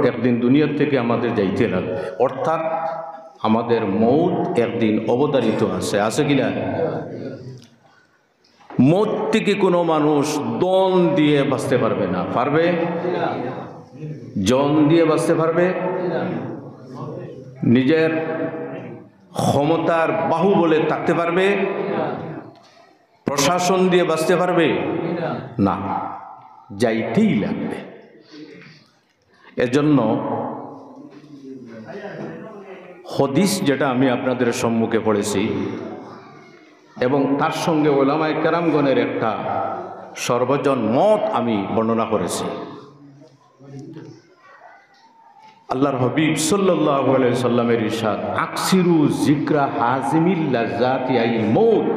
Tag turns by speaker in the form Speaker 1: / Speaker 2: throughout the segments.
Speaker 1: একদিন দুনিয়ার থেকে আমাদের যাইতে লাগবে, অর্থাৎ আমাদের মৌত একদিন অবধারিত আছে কিনা? মৌত থেকে কোনো মানুষ দন দিয়ে বাঁচতে পারবে না। পারবে? জন দিয়ে বাঁচতে পারবে? নিজের ক্ষমতার বাহুবলে থাকতে পারবে? প্রশাসন দিয়ে বাঁচতে পারবে না, যাইতেই লাগবে। এজন্য হাদিস যেটা আমি আপনাদের সম্মুখে পড়েছি এবং তার সঙ্গে উলামায়ে কেরামগণের একটা সর্বজন মত আমি বর্ণনা করেছি। আল্লাহর হাবিব সাল্লাল্লাহু আলাইহি সাল্লামের ইরশাদ, আকসিরু যিকরা হাজিমিল লাযাতি আইল মৌত,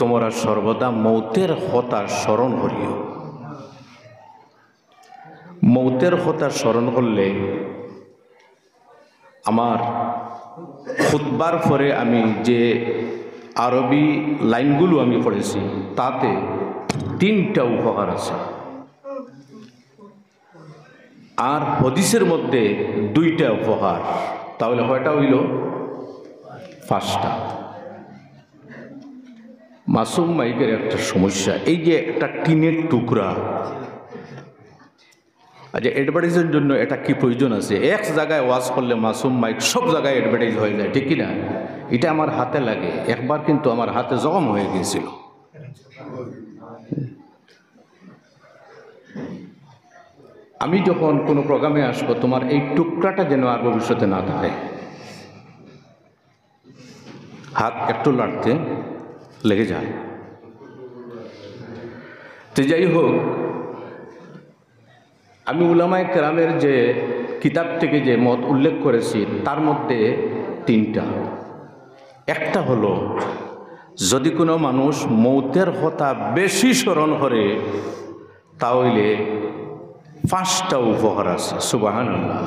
Speaker 1: তোমরা সর্বদা মৌতের কথা স্মরণ করিও। মৌতের কথা স্মরণ করলে আমার খুতবার পরে আমি যে আরবি লাইনগুলো আমি পড়েছি তাতে 3টা উপকার আছে, আর হাদিসের মধ্যে 2টা উপকার। তাহলে কয়টা হইল? 5টা। মাসুম মাইকের একটা সমস্যা, এই যে একটা টিনের টুকরা, আচ্ছা অ্যাডভার্টাইজের জন্য এটা কি প্রয়োজন আছে? এক জায়গায় ওয়াজ করলে মাসুম মাইক সব জায়গায় অ্যাডভার্টাইজ হয়ে যায়, ঠিক কিনা? এটা আমার হাতে লাগে, একবার কিন্তু আমার হাতে জখম হয়ে গিয়েছিল। আমি যখন কোনো প্রোগ্রামে আসবো, তোমার এই টুকরাটা যেন আর ভবিষ্যতে না থাকে। হাত একটু লাড়তে লেগে যায়। তো যাই হোক, আমি উলামায়ে কেরামের যে কিতাব থেকে যে মত উল্লেখ করেছি তার মধ্যে 3টা। একটা হলো, যদি কোনো মানুষ মৌতের কথা বেশি স্মরণ করে তাহলে 5টা উপকার আছে। সুবহানাল্লাহ।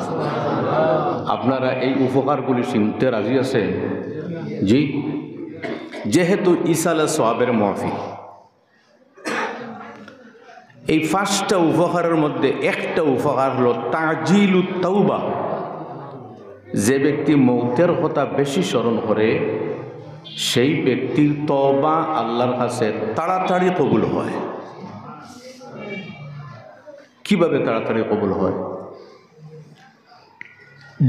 Speaker 1: আপনারা এই উপকারগুলি শুনতে রাজি আছেন? জি। যেহেতু ইসালে সওয়াবের মাহফিল, এই 5টা উপকারের মধ্যে একটা উপকার হলো তাজিলুত তাওবা। যে ব্যক্তি মৌতের কথা বেশি স্মরণ করে সেই ব্যক্তির তওবা আল্লাহর কাছে তাড়াতাড়ি কবুল হয়। কিভাবে তাড়াতাড়ি কবুল হয়?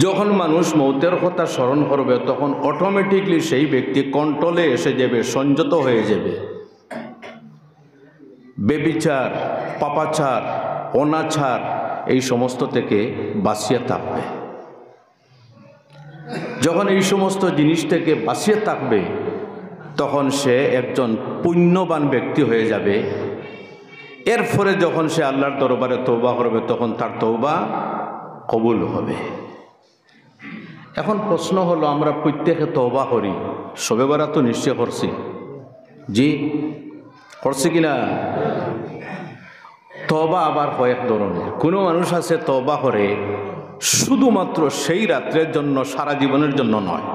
Speaker 1: যখন মানুষ মৌতের কথা স্মরণ করবে তখন অটোমেটিকলি সেই ব্যক্তি কন্ট্রোলে এসে যাবে, সংযত হয়ে যাবে। বেবিচার, পাপাচার, অনাচার এই সমস্ত থেকে বাঁচিয়ে থাকবে। যখন এই সমস্ত জিনিস থেকে বাঁচিয়ে থাকবে তখন সে একজন পুণ্যবান ব্যক্তি হয়ে যাবে। এরপরে যখন সে আল্লাহর দরবারে তওবা করবে তখন তার তওবা কবুল হবে। এখন প্রশ্ন হলো, আমরা প্রত্যেকে তওবা করি, শবে বরাত তো নিশ্চয় করছি। জি, করছি কিনা? তওবা আবার কয়েক ধরনের। কোনো মানুষ আছে তওবা করে শুধুমাত্র সেই রাত্রের জন্য, সারা জীবনের জন্য নয়।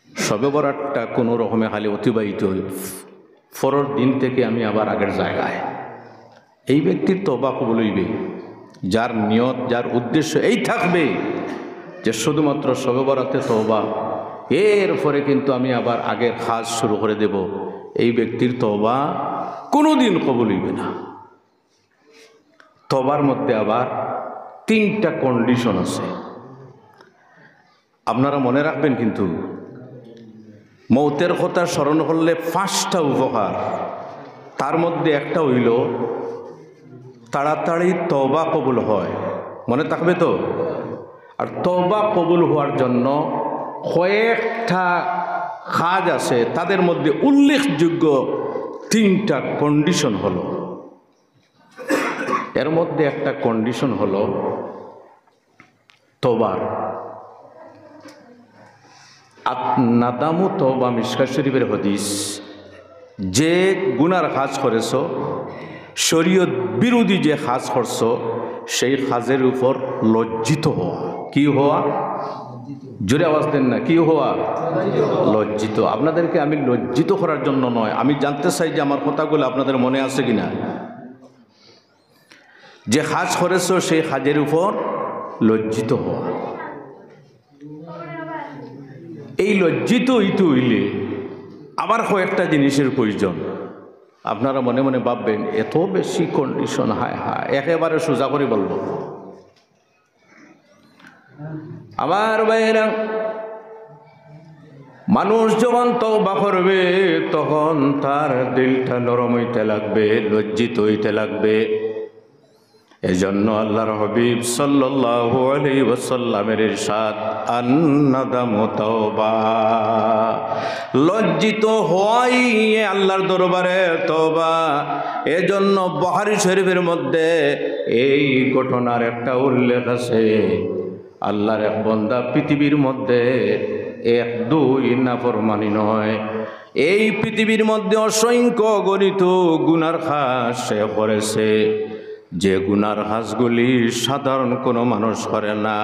Speaker 1: শবে বরাতটা কোনো রকমে খালি অতিবাহিত হই, পরের দিন থেকে আমি আবার আগের জায়গায়। এই ব্যক্তির তওবা কবুল হইবে যার নিয়ত, যার উদ্দেশ্য এই থাকবে যে শুধুমাত্র শবে বরাতে তওবা, এরপরে কিন্তু আমি আবার আগের কাজ শুরু করে দেব। এই ব্যক্তির তওবা কোনোদিন কবুল হইবে না। তওবার মধ্যে আবার 3টা কন্ডিশন আছে, আপনারা মনে রাখবেন। কিন্তু মৌতের কথা স্মরণ করলে 5টা উপকার, তার মধ্যে একটা হইল তাড়াতাড়ি তওবা কবুল হয়। মনে থাকবে তো? আর তওবা কবুল হওয়ার জন্য কয়েকটা কাজ আছে, তাদের মধ্যে উল্লেখযোগ্য 3টা কন্ডিশন হলো। এর মধ্যে একটা কন্ডিশন হলো তওবার নাদামু তওবা। মিশকাত শরীফের হাদিস, যে গুনার কাজ করেছো, শরীয়ত বিরোধী যে কাজ করছো, সেই কাজের উপর লজ্জিত হওয়া। কি হওয়া? জোরে আওয়াজ দেন না, কি হওয়া? লজ্জিত। আপনাদেরকে আমি লজ্জিত করার জন্য নয়, আমি জানতে চাই যে আমার কথাগুলো আপনাদের মনে আছে কিনা। যে কাজ করেছো সেই কাজের উপর লজ্জিত হওয়া। এই লজ্জিত হইতে হইলে আবার কয়েকটা জিনিসের প্রয়োজন। আপনারা মনে মনে ভাববেন এত বেশি কন্ডিশন, হায় হায়, একেবারে সোজা করে বলবো। আমার ভাইয়েরা, মানুষ যখন তওবা করবে তখন তার দিলটা নরম হইতে লাগবে, লজ্জিত হইতে লাগবে। এজন্য আল্লাহর হাবিব সাল্লাল্লাহু আলাইহি ওয়াসাল্লামের ইরশাদ, আন-নাদামু তাওবা, লজ্জিত হওয়াই আল্লাহর দরবারে তওবা। এজন্য বুখারী শরীফের মধ্যে এই ঘটনার একটা উল্লেখ আছে। আল্লাহর এক বান্দা পৃথিবীর মধ্যে এক দুই নাফরমানি নয়, এই পৃথিবীর মধ্যে অসংখ্য গণিত গুনার কাজ সে করেছে, যে গুনার কাজগুলি সাধারণ কোনো মানুষ করে না।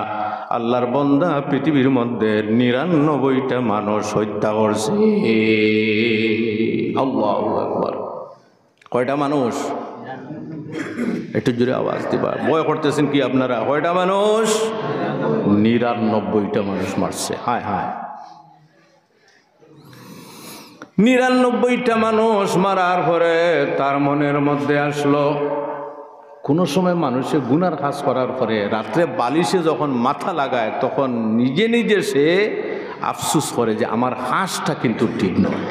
Speaker 1: আল্লাহর বান্দা পৃথিবীর মধ্যে ৯৯টা মানুষ হত্যা করছে। আল্লাহু আকবার। কয়টা মানুষ? একটু জোরে আওয়াজ দিবা, ভয় করতেছেন কি আপনারা? কয়টা মানুষ? ৯৯টা মানুষ মারছে। হায় হায়, ৯৯টা মানুষ মারার পরে তার মনের মধ্যে আসলো, কোনো সময় মানুষে গুনার কাজ করার পরে রাত্রে বালিশে যখন মাথা লাগায় তখন নিজে নিজে সে আফসুস করে যে আমার হাঁসটা কিন্তু ঠিক নয়,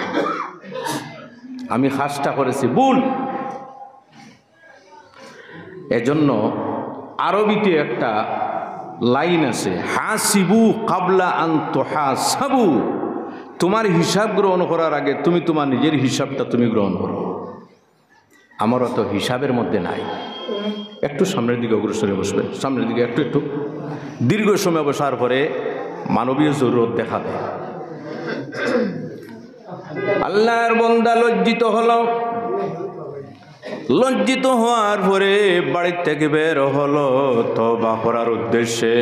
Speaker 1: আমি হাঁসটা করেছি ভুল। এজন্য আরবিতে একটা লাইন আছে, হাসিবু কাবলা আন তুহাসাবু, তোমার হিসাব গ্রহণ করার আগে তুমি তোমার নিজের হিসাবটা তুমি গ্রহণ করো। আমারও তো হিসাবের মধ্যে নাই। একটু সামনের দিকে অগ্রসরে বসবেন, সামনের দিকে একটু একটু। দীর্ঘ সময় বসার পরে মানবীয় জরুরত দেখা দেয়। আল্লাহর বান্দা লজ্জিত হলো, লজ্জিত হওয়ার পরে বাড়ির থেকে বের হলো তওবা করার উদ্দেশ্যে।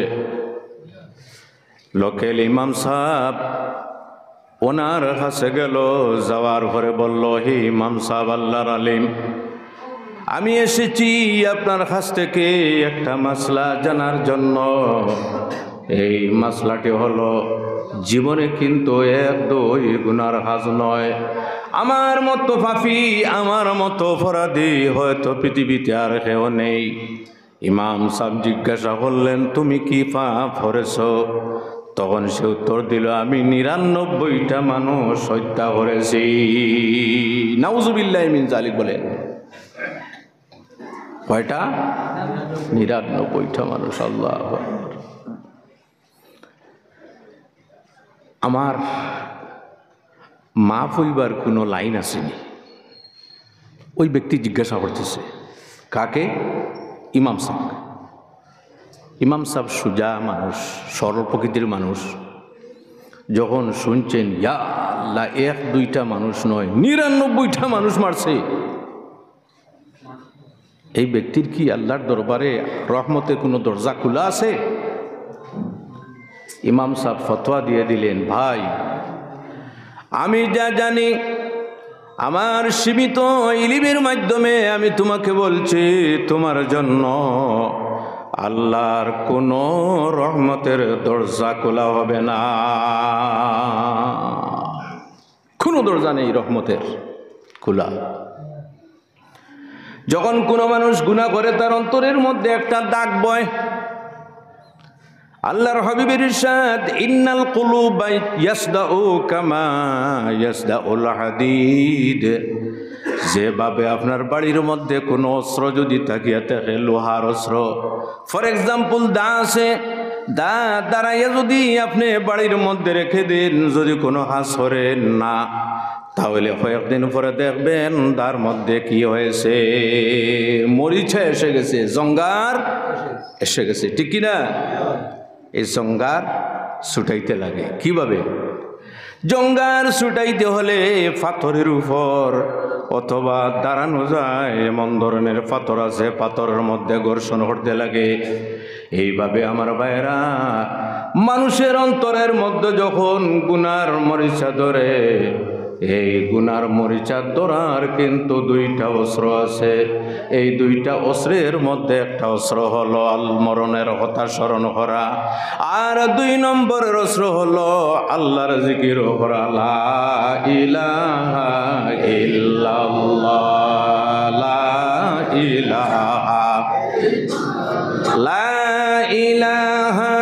Speaker 1: লোকেল ইমাম সাহেব ওনার কাছে গেল, যাওয়ার পরে বলল, হে ইমাম সাহেব, আল্লাহর আলিম, আমি এসেছি আপনার কাছ থেকে একটা মাসলা জানার জন্য। এই মাসলাটি হলো, জীবনে কিন্তু এক দুই গুনার কাজ নয়। আমার মতো পাপী, আমার মতো অপরাধী হয়তো পৃথিবীতে আর কেউ নেই। ইমাম সাহেব জিজ্ঞাসা করলেন, তুমি কি পাপ করেছ? তখন সে উত্তর দিল, আমি ৯৯টা মানুষ হত্যা করেছি। নাউজুবিল্লাহি মিন যালিক বলেন। কয়টা? ৯৯টা মানুষ। আল্লাহু আকবার। আমার মাফ হইবার কোনো লাইন আসেনি। ওই ব্যক্তি জিজ্ঞাসা করতেছে কাকে? ইমাম সাহেব। ইমাম সাহেব সুজা মানুষ, সরল প্রকৃতির মানুষ। যখন শুনছেন ইয়া আল্লাহ, এক দুইটা মানুষ নয় ৯৯টা মানুষ মারছে, এই ব্যক্তির কি আল্লাহর দরবারে রহমতের কোনো দরজা খোলা আছে? ইমাম সাহেব ফতোয়া দিয়ে দিলেন, ভাই, আমি যা জানি আমার সীমিত ইলমের মাধ্যমে আমি তোমাকে বলছি, তোমার জন্য আল্লাহর কোনো রহমতের দরজা খোলা হবে না। কোনো দরজা নেই রহমতের খোলা। যখন কোনো মানুষ গুনাহ করে তার অন্তরের মধ্যে একটা দাগ বয়। আল্লাহর হাবিবের ইরশাদ, ইন্নাল কুলুবা ইয়াসদাউ কামা ইয়াসদাউল হাদিদ, যেভাবে আপনার বাড়ির মধ্যে কোনো অস্ত্র যদি থাকিয়া থাকে, লোহার অস্ত্র, ফর এক্সাম্পল দা আছে, দা দাঁড়াইয়া যদি আপনি বাড়ির মধ্যে রেখে দিন, যদি কোনো কাজ করেন না, তাহলে কয়েকদিন পরে দেখবেন তার মধ্যে কি হয়েছে, মরিচা এসে গেছে, জঙ্গার এসে গেছে, ঠিক কিনা? এই জঙ্গার ছুটাইতে লাগে। কিভাবে? জঙ্গার ছুটাইতে হলে পাথরের উপর অথবা দাঁড়ানো যায়, এমন ধরনের পাথর আছে, পাথরের মধ্যে ঘর্ষণ করতে লাগে। এইভাবে আমার ভাইরা, মানুষের অন্তরের মধ্যে যখন গুনার মরিচা ধরে, এই গুনার মরিচা ধরার কিন্তু দুইটা অস্ত্র আছে। এই দুইটা অস্ত্রের মধ্যে একটা অস্ত্র হলো মরণের কথা স্মরণ করা, আর 2 নম্বরের অস্ত্র হলো আল্লাহর জিকির করা। লা ইলাহা ইল্লাল্লাহ, লা ইলাহা, লা ইলাহা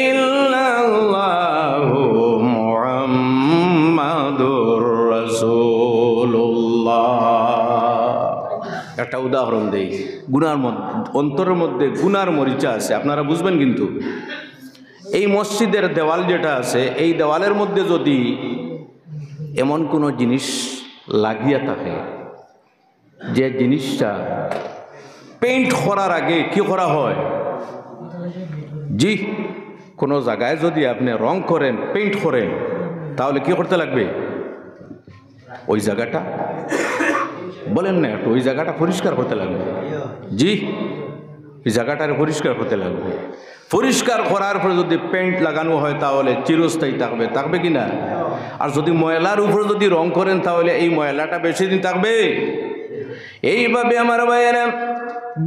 Speaker 1: ইল্লাল্লাহু মুহাম্মাদুর রাসূলুল্লাহ। একটা উদাহরণ দেই, গুনার মধ্যে, অন্তরের মধ্যে গুনার মরিচা আছে, আপনারা বুঝবেন। কিন্তু এই মসজিদের দেওয়াল যেটা আছে, এই দেওয়ালের মধ্যে যদি এমন কোনো জিনিস লাগিয়া থাকে যে জিনিসটা পেইন্ট করার আগে কি করা হয়, জি, কোনো জায়গায় যদি আপনি রং করেন, পেইন্ট করেন, তাহলে কি করতে লাগবে? ওই জায়গাটা, বলেন না একটু, ওই জায়গাটা পরিষ্কার করতে লাগবে। জি, এই জায়গাটার পরিষ্কার করতে লাগবে। পরিষ্কার করার পরে যদি পেইন্ট লাগানো হয় তাহলে চিরস্থায়ী থাকবে, থাকবে কি না? আর যদি ময়লার উপরে যদি রং করেন তাহলে এই ময়লাটা বেশি দিন থাকবে। এইভাবে আমার ভাইয়েরা,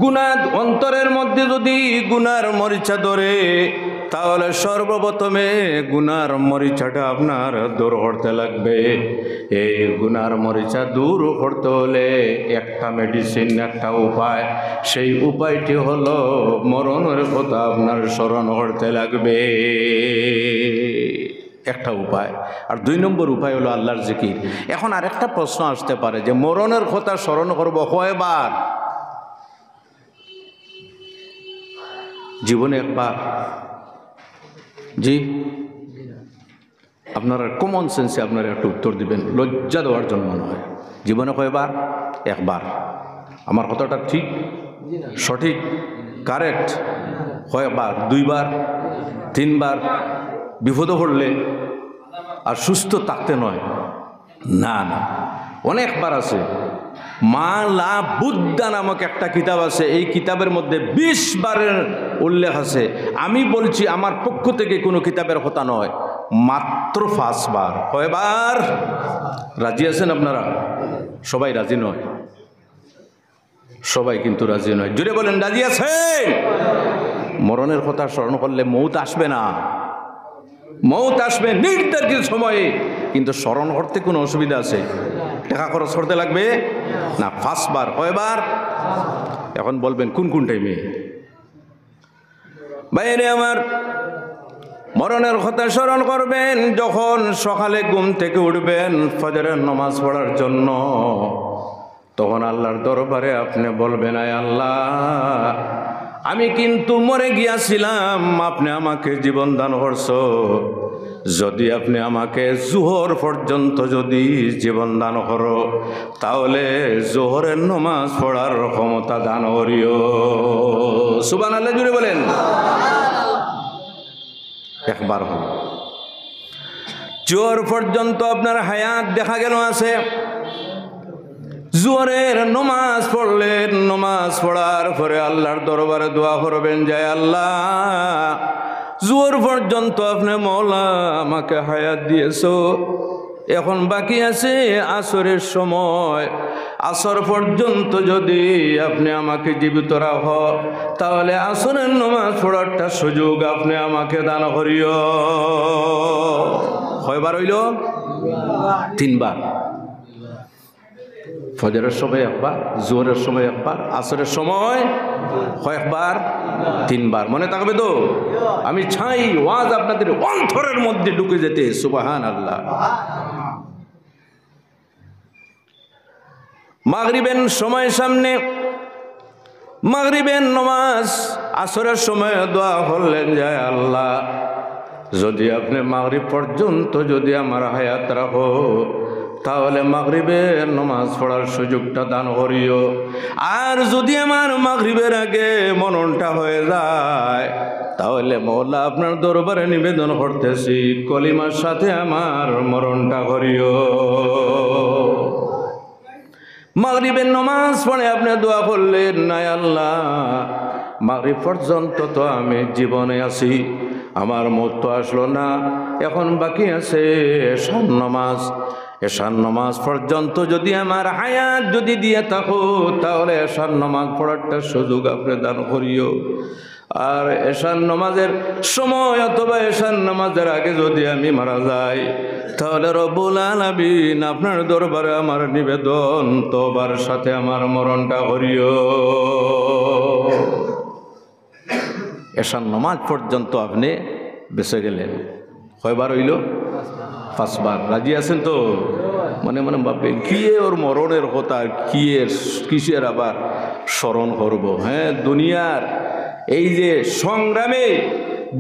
Speaker 1: গুনাহ অন্তরের মধ্যে যদি গুনার মরিচা ধরে, তাহলে সর্বপ্রথমে গুনার মরিচাটা আপনার দূর করতে লাগবে। এই গুনার মরিচা দূর করতে হলে একটা মেডিসিন, একটা উপায়, সেই উপায়টি হলো মরণের কথা আপনার স্মরণ করতে লাগবে, একটা উপায়। আর 2 নম্বর উপায় হলো আল্লাহর জিকির। এখন আরেকটা প্রশ্ন আসতে পারে যে মরণের কথা স্মরণ করব কয়বার? জীবনে একবার। জি, আপনারা কমন সেন্সে আপনারা একটু উত্তর দিবেন, লজ্জা দেওয়ার জন্য নয়। জীবনে কয়বার? একবার। আমার কথাটা ঠিক, সঠিক, কারেক্ট? কয়বার? 2 বার, 3 বার? বিপদে পড়লে আর সুস্থ থাকতে নয়, না না, অনেকবার আছে। মা লা বুদ্দা নামক একটা কিতাব আছে, এই কিতাবের মধ্যে 20 বারের উল্লেখ আছে। আমি বলছি আমার পক্ষ থেকে কোনো কিতাবের কথা নয়, মাত্র 5 বার। কয়বার? রাজি আছেন আপনারা? সবাই রাজি নয়, সবাই কিন্তু রাজি নয়। জোরে বলেন, রাজি আছেন? মরণের কথা স্মরণ করলে মৌত আসবে না, মৌত আসবে নির্ধারিত সময়ে, কিন্তু স্মরণ করতে কোনো অসুবিধা আছে? টাকা খরচ করতে লাগবে না। 5 বার। কয়বার? এখন বলবেন কোন কোন টাইমে? বাইরে আমার, মরণের কথা স্মরণ করবেন যখন সকালে ঘুম থেকে উঠবেন ফজরের নামাজ পড়ার জন্য, তখন আল্লাহর দরবারে আপনি বলবেন, আয় আল্লাহ, আমি কিন্তু মরে গিয়াছিলাম, আপনি আমাকে জীবন দান করছো। যদি আপনি আমাকে জোহর পর্যন্ত যদি জীবন দান করো, তাহলে জোহরের নামাজ পড়ার ক্ষমতা দান করিও। সুবহানাল্লাহ, জুড়ে বলেন। একবার হল। জোহর পর্যন্ত আপনার হায়াত দেখা গেল আছে, জোহরের নমাজ পড়লেন, নমাজ পড়ার পরে আল্লাহর দরবারে দোয়া করবেন, যায় আল্লাহ, জোহর পর্যন্ত আপনি মওলা আমাকে হায়াত দিয়েছো, এখন বাকি আছে আসরের সময়, আসর পর্যন্ত যদি আপনি আমাকে জীবিত রাখো, তাহলে আসরের নামাজ পড়ারটা সুযোগ আপনি আমাকে দান করিও। কয়বার হইল? 3 বার। ফজরের সময় একবার, জোহরের সময় একবার, আসরের সময় কয়েকবার? 3 বার। মনে থাকবে তো? আমি চাই ওয়াজ আপনাদের অন্তরের মধ্যে ঢুকে যেতে। সুবহানাল্লাহ। মাগরিবের সময় সামনে, মাগরিবের নামাজ, আসরের সময় দোয়া করলেন, যায় আল্লাহ, যদি আপনি মাগরিব পর্যন্ত যদি আমার হায়াত রাখো, তাহলে মাগরিবের নামাজ পড়ার সুযোগটা দান করিও। আর যদি আমার মাগরিবের আগে মরণটা হয়ে যায়, তাহলে মওলা আপনার দরবারে নিবেদন করতেছি, কলিমার সাথে আমার মরণটা করিও। মাগরিবের নামাজ পড়ে আপনি দোয়া করলেন, নাই আল্লাহ, মাগরিব পর্যন্ত তো আমি জীবনে আছি, আমার মত তো আসলো না, এখন বাকি আছে এশার নামাজ। এশার নামাজ পর্যন্ত যদি আমার হায়াত যদি দিয়ে থাকো তাহলে এশার নামাজ পড়ারটা সুযোগ আপনি দান করিও। আর এশার নামাজের সময় অথবা এশার নামাজের আগে যদি আমি মারা যাই তাহলে রব্বুল আলামিন আপনার দরবারে আমার নিবেদন, তওবার সাথে আমার মরণটা করিও। এশার নামাজ পর্যন্ত আপনি বেঁচে গেলেন। কয়বার হইল? 5 বার। রাজি আছেন তো? মনে মনে ভাববেন কি ওর মরণের কথা, কিসের আবার স্মরণ করব। হ্যাঁ, দুনিয়ার এই যে সংগ্রামে,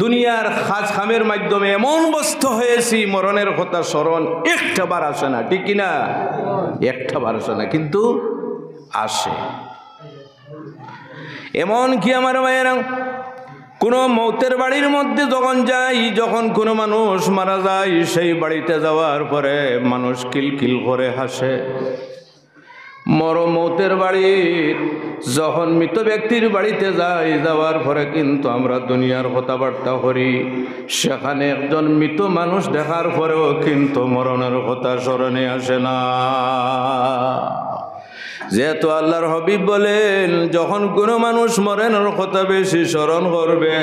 Speaker 1: দুনিয়ার খাজ খামের মাধ্যমে এমন বস্তু হয়েছি, মরণের কথা স্মরণ একটা বার আসে না, ঠিক কিনা? একটা বার আসে না, কিন্তু আসে। এমন কি আমার ভাইয়েরা, কোনো মৌতের বাড়ির মধ্যে যখন যাই, যখন কোনো মানুষ মারা যায়, সেই বাড়িতে যাওয়ার পরে মানুষ কিলকিল করে হাসে। মৌতের বাড়ির যখন মৃত ব্যক্তির বাড়িতে যাই, যাওয়ার পরে কিন্তু আমরা দুনিয়ার কথাবার্তা করি। সেখানে একজন মৃত মানুষ দেখার পরেও কিন্তু মরণের কথা স্মরণে আসে না। যেহেতু আল্লাহর হাবিব বলেন, যখন কোনো মানুষ মরণের কথা বেশি স্মরণ করবে,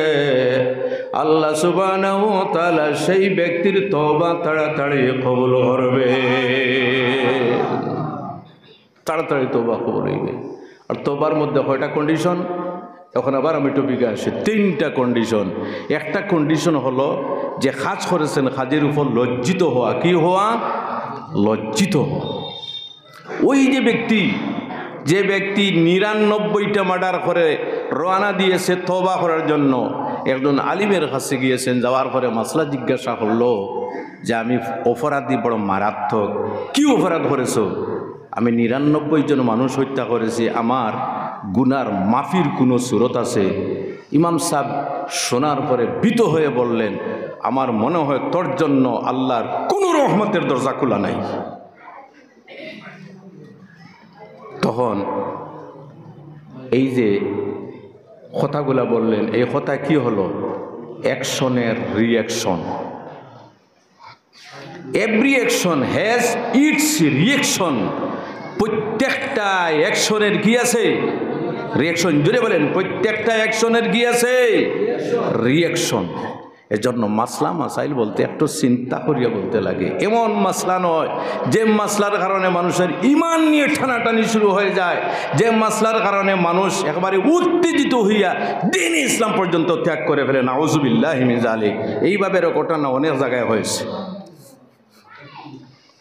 Speaker 1: আল্লাহ সুবহানাহু ওয়া তাআলা সেই ব্যক্তির তওবা তাড়াতাড়ি কবুল করবে, তাড়াতাড়ি তওবা কবুল হইবে। আর তওবার মধ্যে কয়টা কন্ডিশন? এখন আবার আমি টপিকে আসি। 3টা কন্ডিশন। একটা কন্ডিশন হলো যে কাজ করেছেন কাজের উপর লজ্জিত হওয়া। কি হওয়া? লজ্জিত হওয়া। ওই যে ব্যক্তি 99টা মার্ডার করে রওনা দিয়েছে তওবা করার জন্য, একজন আলিমের কাছে গিয়েছেন, যাওয়ার পরে মাসলা জিজ্ঞাসা করলো যে আমি অপরাধী বড় মারাত্মক। কি অপরাধ করেছো? আমি 99 জন মানুষ হত্যা করেছি, আমার গুনার মাফির কোনো সুরত আছে? ইমাম সাহেব শোনার পরে ভীত হয়ে বললেন, আমার মনে হয় তোর জন্য আল্লাহর কোনো রহমতের দরজা খোলা নাই। তখন এই যে কথাগুলা বললেন, এই কথা কি হলো? অ্যাকশনের reaction. Every action has its reaction. প্রত্যেকটা অ্যাকশনের কি আছে? রিয়াকশন। জুড়ে বলেন, প্রত্যেকটা অ্যাকশনের কি আছে? রিয়াকশন। এজন্য মাসলা মাসাইল বলতে একটু চিন্তা করিয়া বলতে লাগে। এমন মাসলা নয় যে মাসলার কারণে মানুষের ঈমান নিয়ে টানাটানি শুরু হয়ে যায়, যে মাসলার কারণে মানুষ একেবারে উত্তেজিত হইয়া দ্বীন ইসলাম পর্যন্ত ত্যাগ করে ফেলে। নাউযুবিল্লাহি মিন যালিক। এইভাবে ঘটনা অনেক জায়গায় হয়েছে।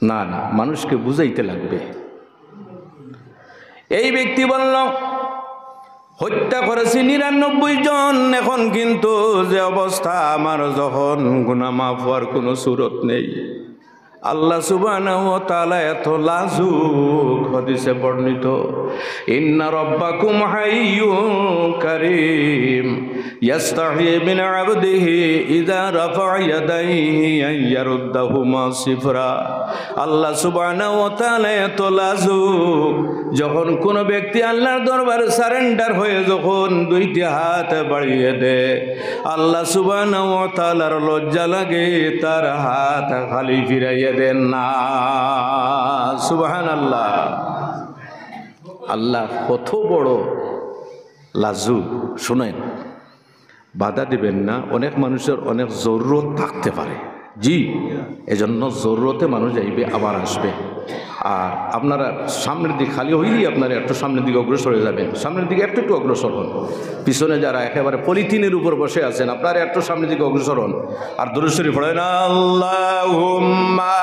Speaker 1: না না, মানুষকে বুঝাইতে লাগবে। এই ব্যক্তি বলল হত্যা করেছি 99 জন, এখন কিন্তু যে অবস্থা আমার, যখন গুনাহ মাফ হওয়ার কোনো সুরত নেই। আল্লাহ সুবহানাহু ওয়া তাআলা এত লাজুক, হাদিসে বর্ণিত, ইন্না রাব্বাকুম হাইয়্যুন কারীম ইয়াস্তাহি মিন আবদিহি ইযা রাফা ইয়াদাইহি আইয়ারুদ্দাহুমা সিফরা। আল্লাহ সুবহানাহু ওয়া তাআলা এত লাজুক, যখন কোনো ব্যক্তি আল্লাহর দরবারে সারেন্ডার হয়ে যখন 2টি হাত বাড়িয়ে দেয়, আল্লাহ সুবহানাহু ওয়া তাআলার লজ্জা লাগে, তার হাত খালি ফিরাইয়া দেন না। সুবহানাল্লাহ। আল্লাহ কত বড় লাজুক। শুনেন, বাধা দিবেন না। অনেক মানুষের অনেক জরুরত থাকতে পারে, জি, এজন্য জরুরতে মানুষ যাইবে, আবার আসবে। আর আপনারা সামনের দিকে খালি হইলেই আপনারা একটু সামনের দিকে অগ্রসর হয়ে যাবেন। সামনের দিকে একটু অগ্রসর হন। পিছনে যারা একেবারে পলিথিনের উপর বসে আছেন, আপনারা একটু সামনের দিকে অগ্রসর হন। আর দুরূদ শরীফ পড়েন, আল্লাহুম্মা